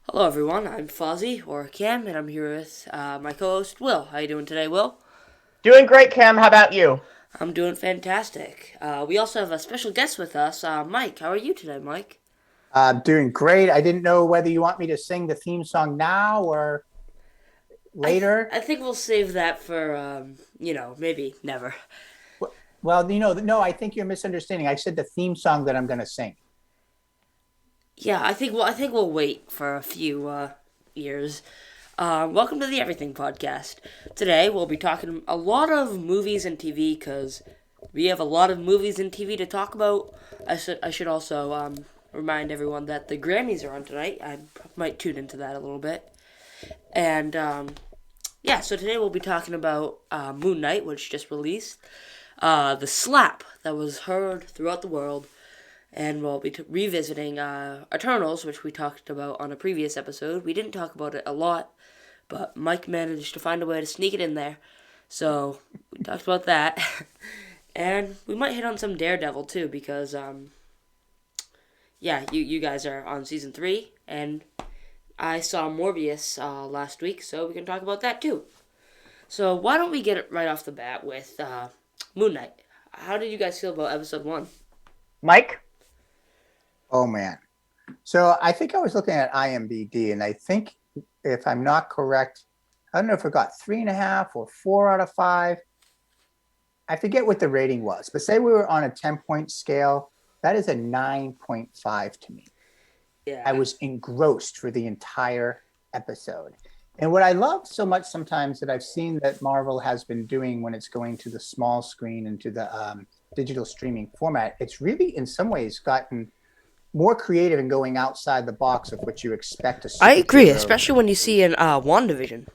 Hello everyone, I'm Fozzie, or Cam, and I'm here with my co-host Will. How you doing today, Will? Doing great, Cam. How about you? I'm doing fantastic. We also have a special guest with us, Mike. How are you today, Mike? Doing great. I didn't know whether you want me to sing the theme song now or later. I think we'll save that for maybe never. Well, no, I think you're misunderstanding. I said the theme song that I'm going to sing. Yeah, I think we'll wait for a few years. Welcome to the Everything Podcast. Today we'll be talking a lot of movies and TV because we have a lot of movies and TV to talk about. I should also remind everyone that the Grammys are on tonight. I might tune into that a little bit. And yeah, so today we'll be talking about Moon Knight, which just released, the slap that was heard throughout the world, and we'll be revisiting Eternals, which we talked about on a previous episode. We didn't talk about it a lot, but Mike managed to find a way to sneak it in there. So we talked about that. And we might hit on some Daredevil too, because yeah, you guys are on season 3, and I saw Morbius last week, so we can talk about that too. So why don't we get it right off the bat with Moon Knight? How did you guys feel about episode 1? Mike? Oh man. So I think I was looking at IMDb, and I think if I'm not correct, I don't know if it got 3.5 or 4 out of 5. I forget what the rating was, but say we were on a 10-point scale, that is a 9.5 to me. I Yeah, was engrossed for the entire episode. And what I love so much sometimes that I've seen that Marvel has been doing when it's going to the small screen and to the digital streaming format, it's really in some ways gotten more creative and going outside the box of what you expect a I agree, superhero. especially when you see in WandaVision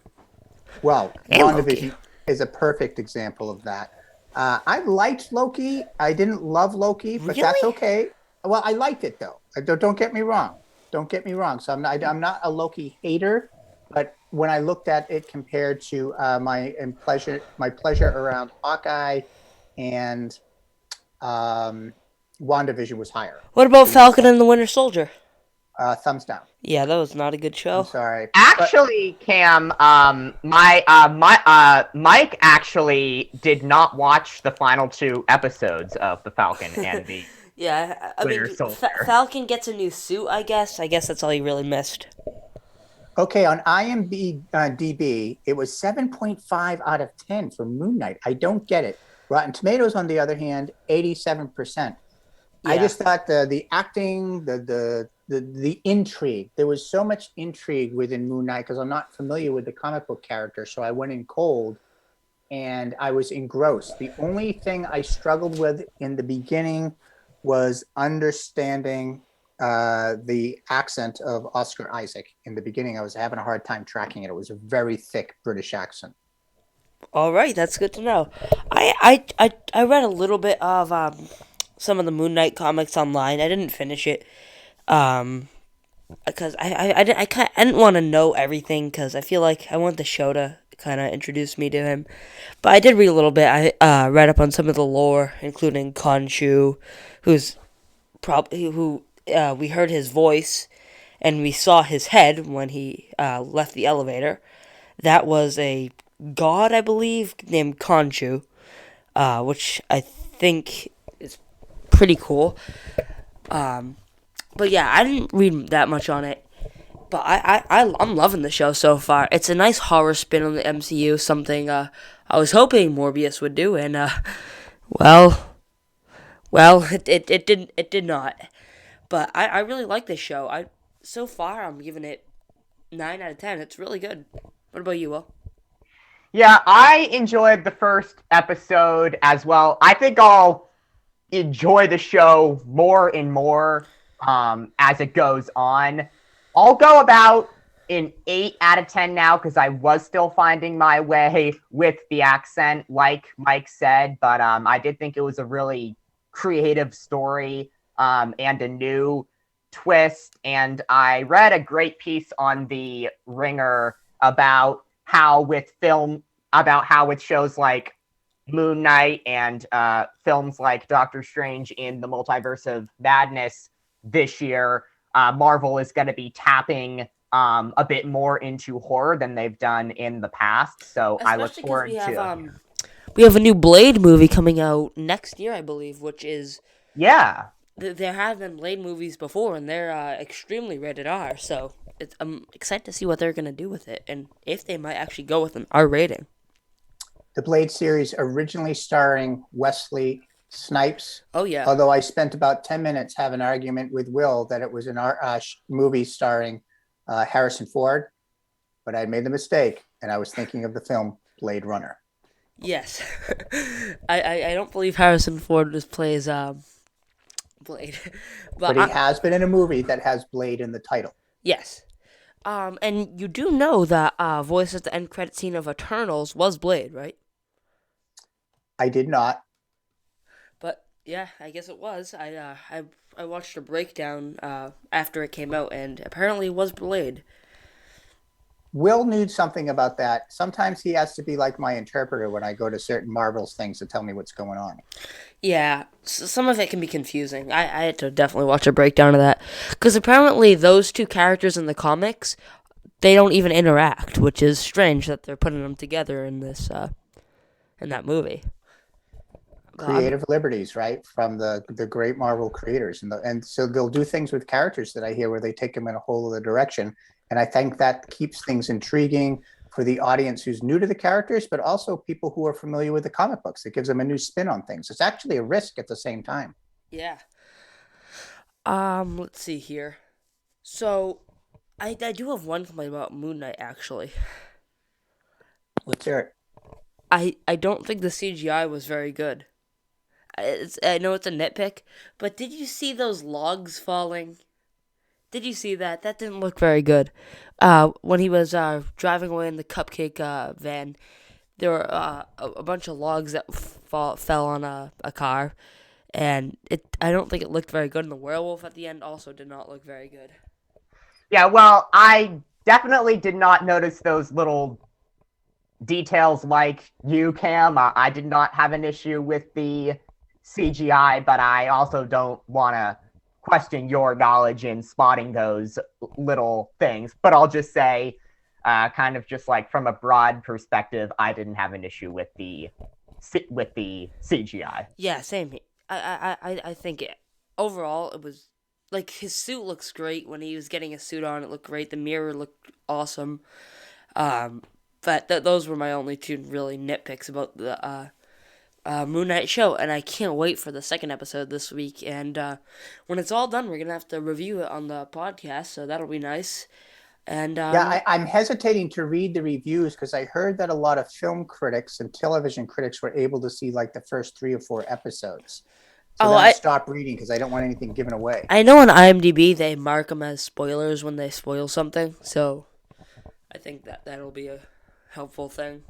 Well, and Loki. WandaVision is a perfect example of that. I liked Loki. I didn't love Loki, but that's Really? okay. Well, I liked it though. Don't get me wrong. Don't get me wrong. So I'm not a Loki hater, but when I looked at it compared to my pleasure around Hawkeye and um, WandaVision was higher. What about So yes, Falcon and the Winter Soldier? thumbs down. Yeah, that was not a good I'm show. sorry, but Actually, Cam, Mike actually did not watch the final two episodes of The Falcon and the Yeah, I Winter mean, Soldier. Falcon gets a new suit, I guess. I guess that's all he really missed. okay, on IMDb, it was 7.5 out of 10 for Moon Knight. I don't get it. Rotten Tomatoes, on the other hand, 87%. I Yeah, just thought the acting, the intrigue. There was so much intrigue within Moon Knight because I'm not familiar with the comic book character, so I went in cold and I was engrossed. The only thing I struggled with in the beginning was understanding the accent of Oscar Isaac. In the beginning, I was having a hard time tracking it. It was a very thick British accent. all right, that's good to know. I read a little bit of some of the Moon Knight comics online. I didn't finish it. Um, because I didn't want to know everything because I feel like I want the show to kind of introduce me to him. But I did read a little bit. I read up on some of the lore, including Khonshu, who's probably who we heard his voice and we saw his head when he left the elevator. That was a god, I believe, named Khonshu, which I think is pretty cool. Um, but yeah, I didn't read that much on it. But I'm loving the show so far. It's a nice horror spin on the MCU, something I was hoping Morbius would do, and well, it did not. But I really like this show. I so far I'm giving it 9 out of 10. It's really good. What about you, Will? Yeah, I enjoyed the first episode as well. I think I'll enjoy the show more and more as it goes on. I'll go about an 8 out of 10 now because I was still finding my way with the accent, like Mike said. But I did think it was a really creative story and a new twist. And I read a great piece on the Ringer about how with shows like Moon Knight and films like Doctor Strange in the Multiverse of Madness this year, Marvel is going to be tapping a bit more into horror than they've done in the past. So I look Especially because forward to. we have a new Blade movie coming out next year, I believe, which is Yeah. there have been Blade movies before, and they're extremely rated R. So I'm excited to see what they're gonna do with it, and if they might actually go with an R rating. The Blade series originally starring Wesley Snipes. Oh yeah, Although I spent about 10 minutes having an argument with Will that it was an movie starring Harrison Ford, but I made the mistake and I was thinking of the film Blade Runner. yes. I don't believe Harrison Ford just plays Blade, But he has been in a movie that has Blade in the title. yes. And you do know that voice at the end credit scene of Eternals was Blade, right? I did not. But yeah, I guess it was. I watched a breakdown after it came out, and apparently it was Blade. Will knew something about that. Sometimes he has to be like my interpreter when I go to certain Marvel's things to tell me what's going on. Yeah, some of it can be confusing. I had to definitely watch a breakdown of that because apparently those two characters in the comics, they don't even interact, which is strange that they're putting them together in this in that movie. Creative liberties, right, from the great Marvel creators, and so they'll do things with characters that I hear where they take them in a whole other direction, and I think that keeps things intriguing for the audience who's new to the characters, but also people who are familiar with the comic books. It gives them a new spin on things. It's actually a risk at the same time. Yeah. Let's see here. So, I do have one complaint about Moon Knight actually. Let's hear it. I don't think the CGI was very good. I know it's a nitpick, but did you see those logs falling? Did you see that? That didn't look very good. When he was driving away in the cupcake van, there were a bunch of logs that fell on a car, and I don't think it looked very good. And the werewolf at the end also did not look very good. Yeah, well, I definitely did not notice those little details like you, Cam. I did not have an issue with the CGI, but I also don't want to question your knowledge in spotting those little things. But I'll just say, kind of just like from a broad perspective, I didn't have an issue with the CGI. Yeah, same. I think overall it was like his suit looks great when he was getting his suit on. It looked great. The mirror looked awesome. But those were my only two really nitpicks about the Moon Knight show, and I can't wait for the second episode this week. And when it's all done, we're gonna have to review it on the podcast, so that'll be nice. And Yeah, I'm hesitating to read the reviews because I heard that a lot of film critics and television critics were able to see like the first 3 or 4 episodes. So then I stopped reading because I don't want anything given away. I know on IMDb they mark them as spoilers when they spoil something, so I think that'll be a helpful thing.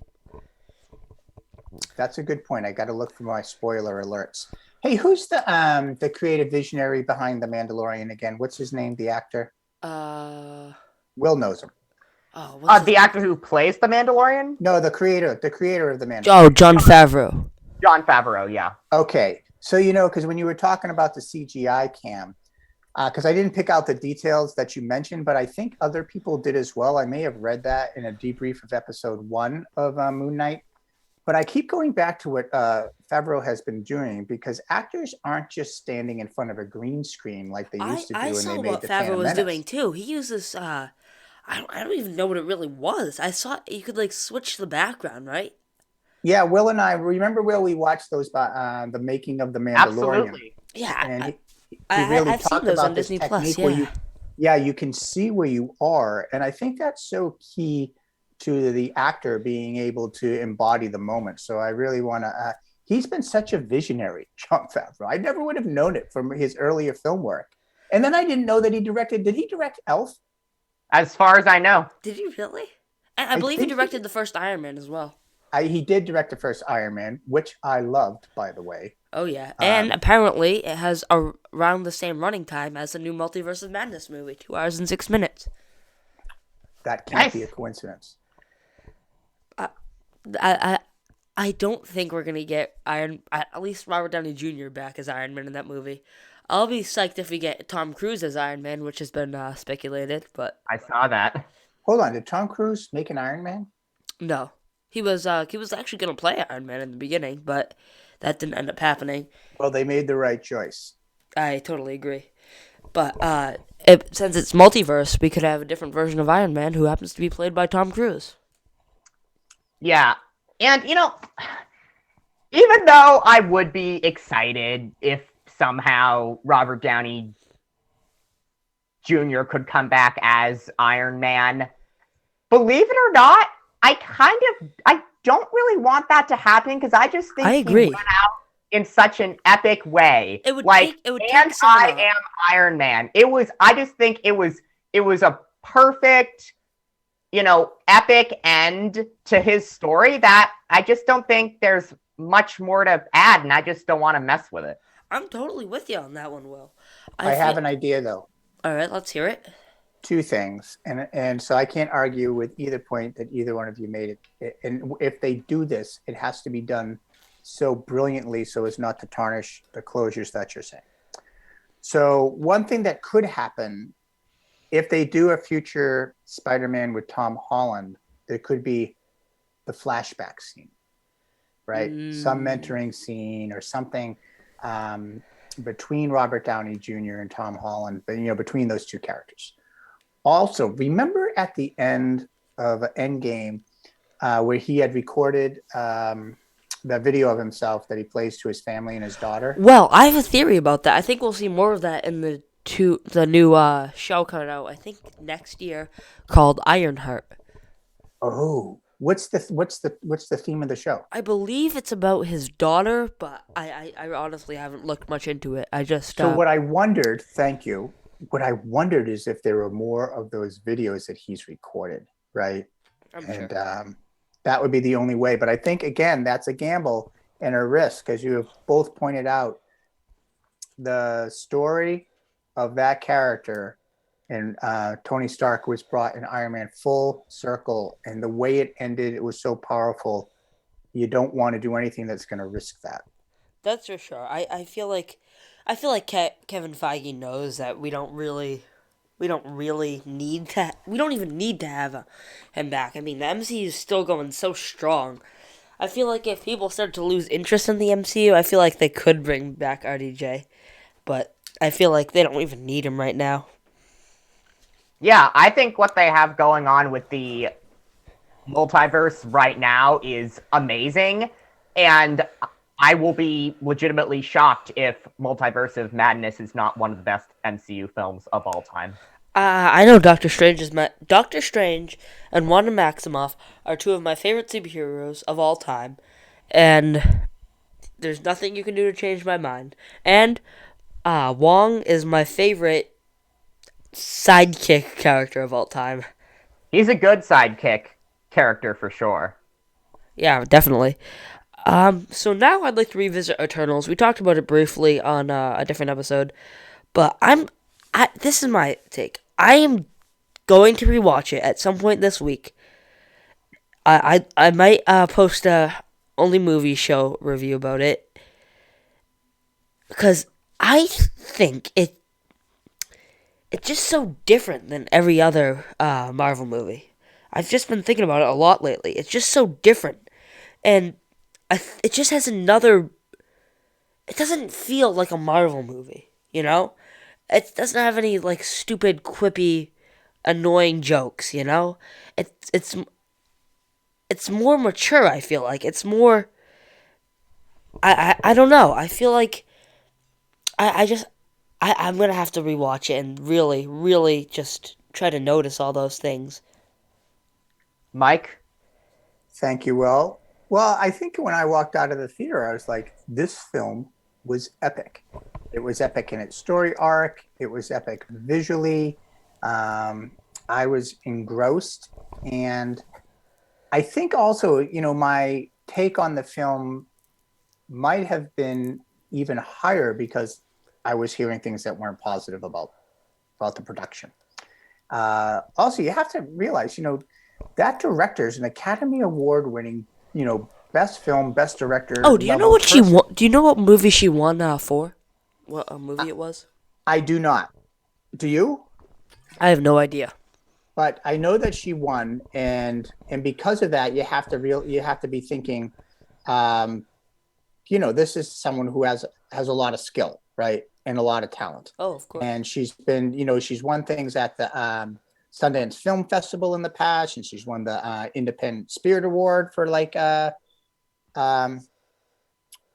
That's a good point. I got to look for my spoiler alerts. Hey, who's the creative visionary behind The Mandalorian again? What's his name? The actor? Will knows him. Oh, the actor who plays the Mandalorian? No, the creator of The Mandalorian. Oh, Jon Favreau. Jon Favreau, yeah. Okay, so because when you were talking about the CGI, Cam, because I didn't pick out the details that you mentioned, but I think other people did as well. I may have read that in a debrief of episode 1 of Moon Knight. But I keep going back to what Favreau has been doing because actors aren't just standing in front of a green screen like they used to do when they made the Phantom Menace. I saw what Favreau was doing too. He uses I don't even know what it really was. I saw you could like switch the background, right? Yeah, Will and I remember. Will, we watched those the making of the Mandalorian. Absolutely. Yeah, and he really I've talked seen those about on this Disney technique Plus. where you can see where you are, and I think that's so key to the actor being able to embody the moment. So I really want to. He's been such a visionary, Jon Favreau. I never would have known it from his earlier film work. And then I didn't know that he directed. Did he direct Elf? As far as I know. Did he really? I believe he directed the first Iron Man as well. He did direct the first Iron Man, which I loved, by the way. Oh, yeah. And apparently it has around the same running time as the new Multiverse of Madness movie, 2 hours and 6 minutes. That can't be a coincidence. I don't think we're going to get at least Robert Downey Jr. back as Iron Man in that movie. I'll be psyched if we get Tom Cruise as Iron Man, which has been speculated, but I saw that. Hold on, did Tom Cruise make an Iron Man? no. He was actually gonna play Iron Man in the beginning, but that didn't end up happening. Well, they made the right choice. I totally agree. But since it's multiverse, we could have a different version of Iron Man who happens to be played by Tom Cruise. Yeah. And, even though I would be excited if somehow Robert Downey Jr. could come back as Iron Man, believe it or not, I don't really want that to happen because I just think I agree. he went out in such an epic way. It would like, take and someone I out. am Iron Man. I just think it was a perfect, epic end to his story that I just don't think there's much more to add, and I just don't want to mess with it. I'm totally with you on that one, Will. I have an idea, though. All right, let's hear it. Two things, and so I can't argue with either point that either one of you made it. And if they do this, it has to be done so brilliantly so as not to tarnish the closures that you're saying. So one thing that could happen if they do a future Spider-Man with Tom Holland, there could be the flashback scene, right? Some mentoring scene or something between Robert Downey Jr. and Tom Holland, but between those two characters. Also, remember at the end of Endgame where he had recorded that video of himself that he plays to his family and his daughter? Well, I have a theory about that. I think we'll see more of that in the new show coming out, I think next year, called Ironheart. Oh, what's the theme of the show? I believe it's about his daughter, but I honestly haven't looked much into it. I just So what I wondered, thank you. What I wondered is if there were more of those videos that he's recorded, right? And that would be the only way. But I think, again, that's a gamble and a risk, as you have both pointed out. The story of that character and Tony Stark was brought in Iron Man full circle. And the way it ended, it was so powerful. You don't want to do anything that's going to risk that. That's for sure. I feel like Kevin Feige knows that we don't even need to have him back. I mean, the MCU is still going so strong. I feel like if people start to lose interest in the MCU, I feel like they could bring back RDJ, but I feel like they don't even need him right now. Yeah, I think what they have going on with the multiverse right now is amazing, and I will be legitimately shocked if Multiverse of Madness is not one of the best MCU films of all time. I know Doctor Strange and Wanda Maximoff are two of my favorite superheroes of all time, and there's nothing you can do to change my mind. And Wong is my favorite sidekick character of all time. He's a good sidekick character for sure. Yeah, definitely. So now I'd like to revisit Eternals. We talked about it briefly on a different episode, but this is my take. I am going to rewatch it at some point this week. I might post a only movie show review about it, because I think it's just so different than every other Marvel movie. I've just been thinking about it a lot lately. It's just so different, and it just has another. It doesn't feel like a Marvel movie, It doesn't have any stupid, quippy, annoying jokes, It's more mature. I feel like it's more. I don't know. I feel like I'm gonna have to rewatch it and really, really just try to notice all those things. Mike? Thank you, Will. Well, I think when I walked out of the theater, I was like, this film was epic. It was epic in its story arc. It was epic visually. I was engrossed. And I think also, my take on the film might have been even higher because I was hearing things that weren't positive about the production. Also, you have to realize, that director is an Academy Award winning, best film, best director. Oh, do you know what she won? Do you know what movie she won for? what movie it was? I do not. Do you? I have no idea. But I know that she won, and because of that, you have to be thinking, um, this is someone who has a lot of skill, right, and a lot of talent. Oh, of course. And she's been, she's won things at the Sundance Film Festival in the past, and she's won the Independent Spirit Award for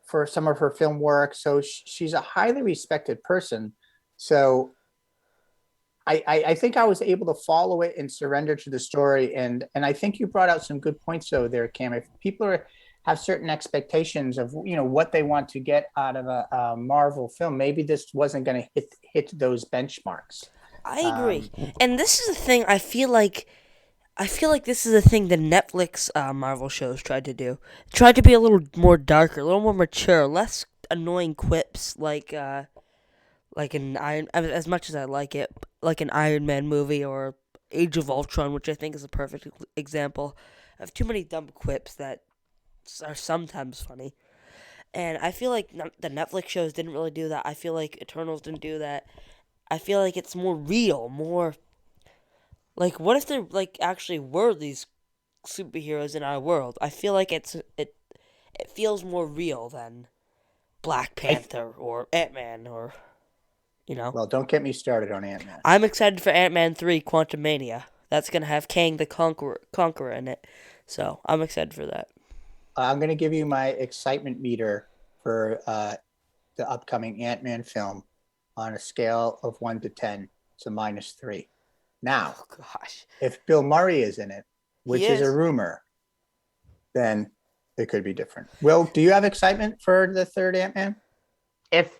for some of her film work. So she's a highly respected person. So I think I was able to follow it and surrender to the story. And I think you brought out some good points though there, Cam. If people have certain expectations of, what they want to get out of a Marvel film, maybe this wasn't going to hit those benchmarks. I agree. And this is the thing I feel like this is the thing the Netflix Marvel shows tried to do. Tried to be a little more darker, a little more mature, less annoying quips like an Iron, as much as I like it, like an Iron Man movie or Age of Ultron, which I think is a perfect example of too many dumb quips that are sometimes funny. And I feel like the Netflix shows didn't really do that. I feel like Eternals didn't do that. I feel like it's more real, more like what if there like actually were these superheroes in our world? I feel like it feels more real than Black Panther or Ant-Man or Well, don't get me started on Ant-Man. I'm excited for Ant-Man 3 Quantumania. That's going to have Kang the Conqueror in it. So, I'm excited for that. I'm going to give you my excitement meter for the upcoming Ant-Man film on a scale of 1 to 10. It's a -3. Now, Oh, gosh. if Bill Murray is in it, which is a rumor, then it could be different. Will, do you have excitement for the third Ant-Man? If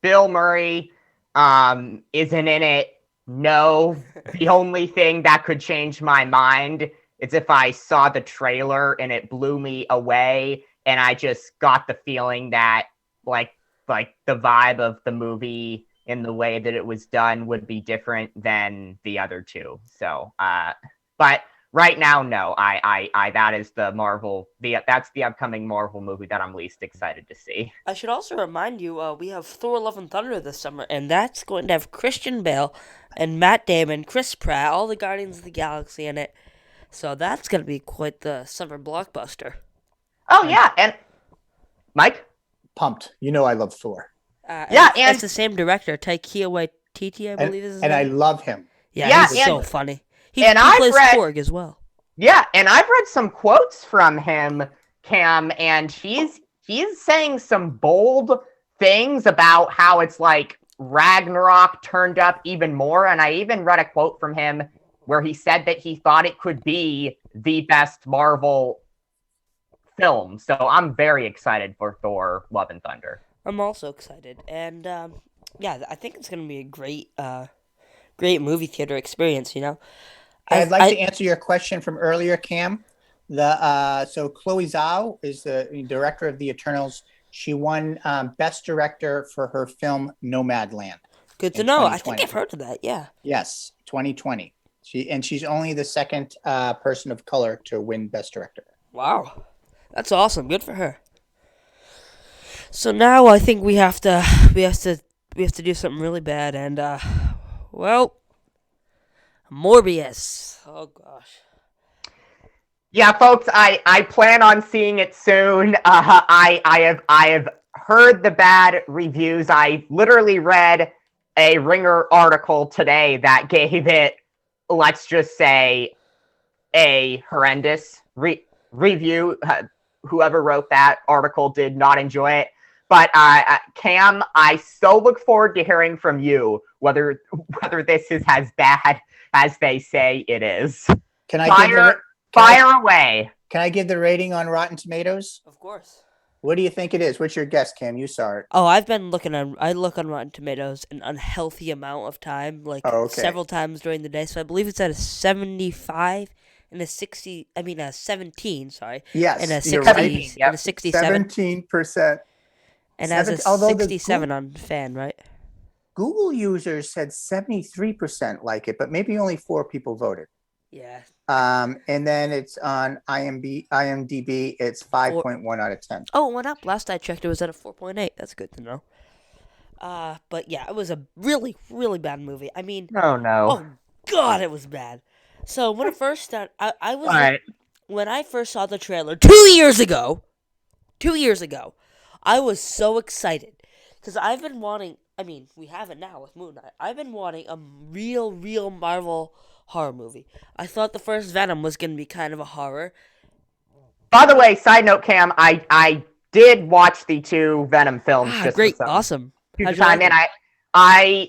Bill Murray isn't in it, no. The only thing that could change my mind is if I saw the trailer and it blew me away and I just got the feeling that like the vibe of the movie in the way that it was done would be different than the other two. So but right now, no. I that is that's the upcoming Marvel movie that I'm least excited to see. I should also remind you, we have Thor: Love and Thunder this summer, and that's going to have Christian Bale and Matt Damon, Chris Pratt, all the Guardians of the Galaxy in it. So that's going to be quite the summer blockbuster. Oh yeah, and Mike? Pumped. I love Thor. And it's the same director, Taika Waititi, I believe is his name. And I love him. Yeah, he's so funny. He plays Korg as well. Yeah, and I've read some quotes from him, Cam, and he's saying some bold things about how it's like Ragnarok turned up even more. And I even read a quote from him where he said that he thought it could be the best Marvel film. So I'm very excited for Thor: Love and Thunder. I'm also excited. And I think it's going to be a great movie theater experience, I'd like to answer your question from earlier, Cam. So Chloe Zhao is the director of The Eternals. She won Best Director for her film Nomadland. Good to know. I think I've heard of that. Yeah. Yes, 2020. She's only the second person of color to win Best Director. Wow, that's awesome. Good for her. So now I think we have to do something really bad, and Morbius. Oh gosh. Yeah, folks, I plan on seeing it soon. I have heard the bad reviews. I literally read a Ringer article today that gave it, let's just say, a horrendous review. Whoever wrote that article did not enjoy it. But Cam, I so look forward to hearing from you whether this is as bad as they say it is. Can I fire away? Can I give the rating on Rotten Tomatoes? Of course. What do you think it is? What's your guess, Cam? You saw it. Oh, I look on Rotten Tomatoes an unhealthy amount of time, several times during the day. So I believe it's at a 75 and a 60. I mean a 17. Sorry. Yes. And a 60 right. and a 67. 17%. And as a 67 on fan, right? Google users said 73% like it, but maybe only 4 people voted. Yeah. And then it's on IMDb. It's 5.1 out of 10. Oh, it went up. Last I checked, it was at a 4.8. That's good to know. But yeah, it was a really, really bad movie. I mean, Oh no. oh god, it was bad. So when it first started, I was like, Alright. when I first saw the trailer 2 years ago, 2 years ago, I was so excited because I've been wanting. I mean, we have it now with Moon Knight. I've been wanting a real Marvel horror movie. I thought the first Venom was gonna be kind of a horror. By the way, side note, Cam, I did watch the 2 Venom films Ah, just for great, some awesome. future How'd you like time, and them?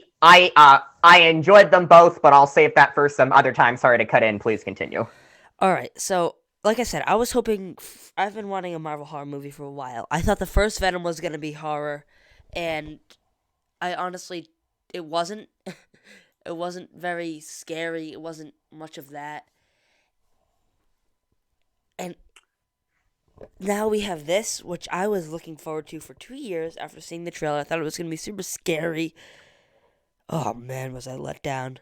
I enjoyed them both, but I'll save that for some other time. Sorry to cut in. Please continue. All right, so like I said, I was hoping. I've been wanting a Marvel horror movie for a while. I thought the first Venom was gonna be horror, and I honestly, it wasn't. It wasn't very scary. It wasn't much of that. And now we have this, which I was looking forward to for 2 years after seeing the trailer. I thought it was gonna be super scary. Oh man, was I let down.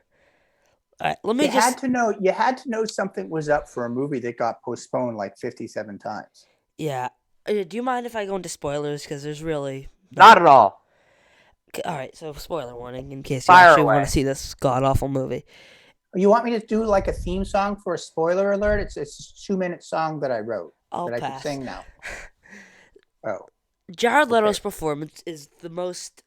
All right, let me You just. had to know. You had to know something was up for a movie that got postponed like 57 times. Yeah. Do you mind if I go into spoilers? Because there's really. Not at all. Alright, so spoiler warning in case you Fire actually want away. to see this god awful movie. You want me to do like a theme song for a spoiler alert? It's a 2-minute song that I wrote I'll that I can pass. sing now. Oh, Jared Leto's okay. performance is the most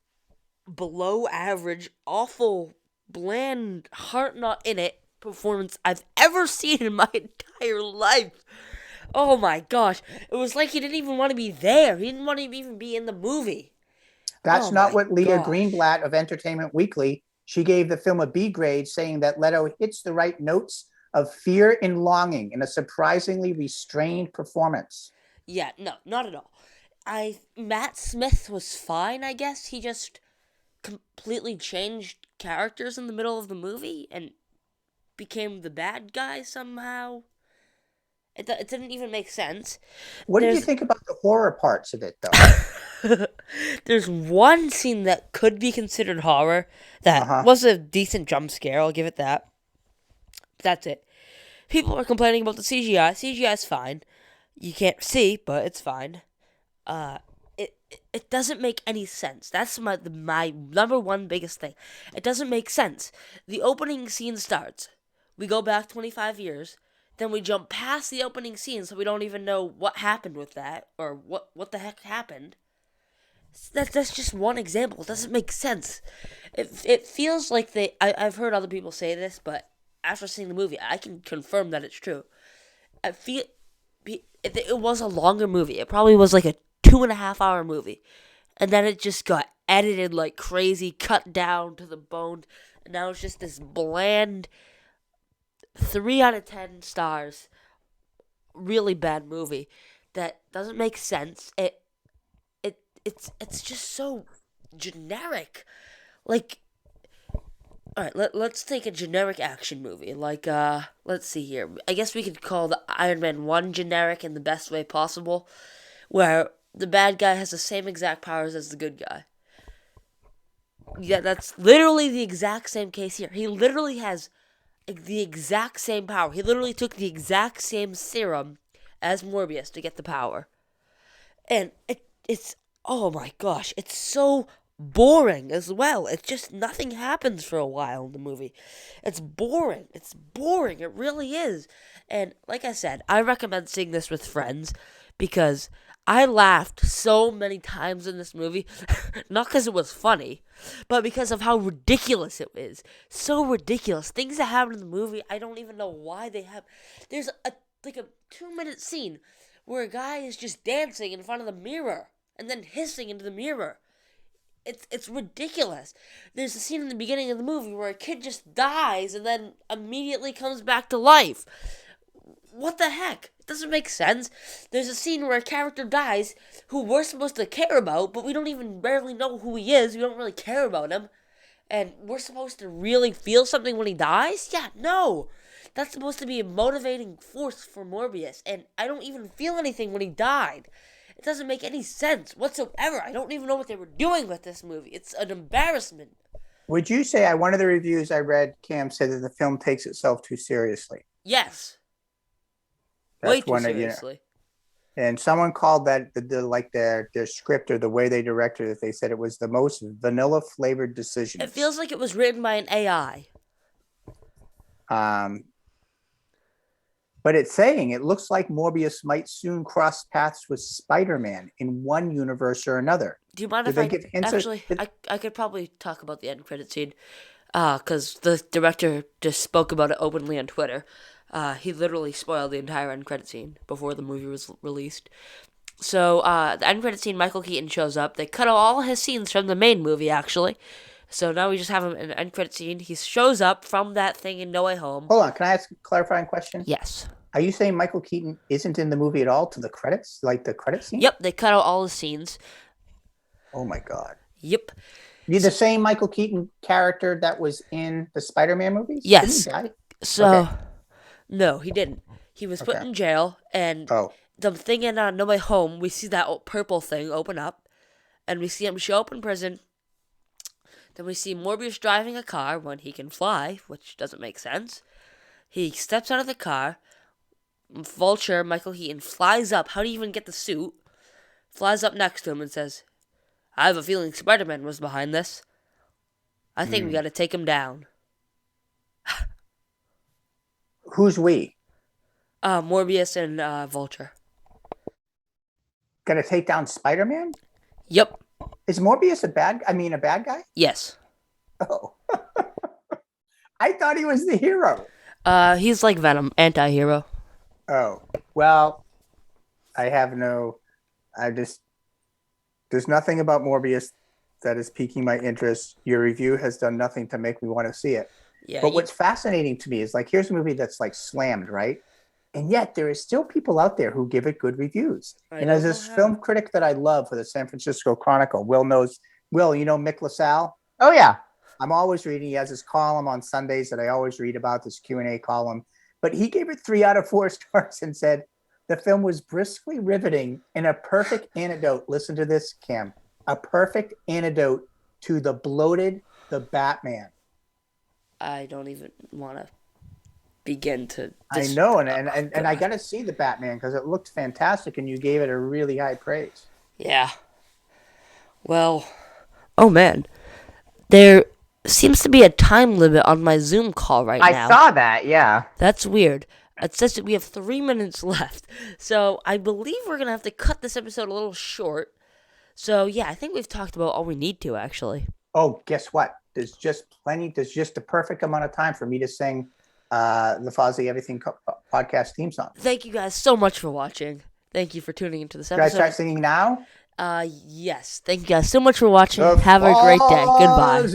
below average, awful, bland, heart not in it performance I've ever seen in my entire life. Oh my gosh. It was like he didn't even want to be there. He didn't want to even be in the movie. That's Oh not my what Leah gosh. Greenblatt of Entertainment Weekly. She gave the film a B grade, saying that Leto hits the right notes of fear and longing in a surprisingly restrained performance. Yeah, no, not at all. Matt Smith was fine, I guess. He just completely changed characters in the middle of the movie and became the bad guy somehow. It didn't even make sense. What did you There's think about the horror parts of it, though? there's one scene that could be considered horror Uh that huh. was a decent jump scare. I'll give it that. That's it. People are complaining about the CGI. CGI is fine. You can't see, but it's fine. Uh, it doesn't make any sense. That's my number one biggest thing. It doesn't make sense. The opening scene starts. We go back 25 years. Then we jump past the opening scene, so we don't even know what happened with that or what the heck happened. That's just one example. It doesn't make sense. It feels like I've heard other people say this, but after seeing the movie, I can confirm that it's true. I feel it was a longer movie. It probably was like a 2.5 hour movie, and then it just got edited like crazy, cut down to the bone, and now it's just this bland 3 out of 10 stars, really bad movie that doesn't make sense. It's just so generic. Like, all right, let's take a generic action movie. Like, let's see here. I guess we could call the Iron Man 1 generic in the best way possible, where the bad guy has the same exact powers as the good guy. Yeah, that's literally the exact same case here. He literally has the exact same power. He literally took the exact same serum as Morbius to get the power. And it's oh my gosh, it's so boring as well. It's just nothing happens for a while in the movie. It's boring. It's boring. It really is. And like I said, I recommend seeing this with friends because I laughed so many times in this movie, not because it was funny, but because of how ridiculous it is. So ridiculous. Things that happen in the movie, I don't even know why they have. There's a 2-minute scene where a guy is just dancing in front of the mirror and then hissing into the mirror. It's ridiculous. There's a scene in the beginning of the movie where a kid just dies and then immediately comes back to life. What the heck? It doesn't make sense. There's a scene where a character dies who we're supposed to care about, but we don't even barely know who he is. We don't really care about him. And we're supposed to really feel something when he dies? Yeah, no. That's supposed to be a motivating force for Morbius, and I don't even feel anything when he died. It doesn't make any sense whatsoever. I don't even know what they were doing with this movie. It's an embarrassment. Would you say one of the reviews I read, Cam, said that the film takes itself too seriously? Yes, way That's too one that seriously. And someone called that their script or the way they directed it. They said it was the most vanilla flavored decision. It feels like it was written by an AI. But it's saying it looks like Morbius might soon cross paths with Spider-Man in one universe or another. Do you mind Did if they give hints? actually? I could probably talk about the end credit scene, because the director just spoke about it openly on Twitter. He literally spoiled the entire end credit scene before the movie was released. So the end credit scene, Michael Keaton shows up. They cut out all his scenes from the main movie, actually. So now we just have him in an end credit scene. He shows up from that thing in No Way Home. Hold on, can I ask a clarifying question? Yes. Are you saying Michael Keaton isn't in the movie at all to the credits, like the credit scene? Yep, they cut out all his scenes. Oh my God. Yep. You're the same Michael Keaton character that was in the Spider-Man movies? Yes. Didn't he die? So, Okay. No, he didn't. He was put Okay. in jail, and the thing in No Way Home, we see that purple thing open up, and we see him show up in prison. Then we see Morbius driving a car when he can fly, which doesn't make sense. He steps out of the car. Vulture, Michael Keaton, flies up. How do you even get the suit? Flies up next to him and says, I have a feeling Spider-Man was behind this. I think we gotta take him down. Who's we? Morbius and Vulture. Gonna take down Spider-Man? Yep. Is Morbius a bad guy? Yes. Oh. I thought he was the hero. He's like Venom, anti-hero. Oh. Well, there's nothing about Morbius that is piquing my interest. Your review has done nothing to make me want to see it. Yeah. But what's fascinating to me is, like, here's a movie that's like slammed, right? And yet there is still people out there who give it good reviews. And as this film critic that I love for the San Francisco Chronicle, Will, you know Mick LaSalle? Oh, yeah. I'm always reading. He has this column on Sundays that I always read about, this Q&A column. But he gave it 3 out of 4 stars and said the film was briskly riveting and a perfect antidote. Listen to this, Cam. A perfect antidote to the Batman. I don't even want to begin to. I know, and I got to see the Batman because it looked fantastic, and you gave it a really high praise. Yeah. Well, oh man, there seems to be a time limit on my Zoom call now. I saw that, yeah. That's weird. It says that we have 3 minutes left, so I believe we're gonna have to cut this episode a little short. So yeah, I think we've talked about all we need to actually. Oh, guess what? There's just the perfect amount of time for me to sing the Fozzie Everything podcast theme song. Thank you guys so much for watching. Thank you for tuning into this episode. Should I start singing now? Yes. Thank you guys so much for watching. Have a great day. Goodbye.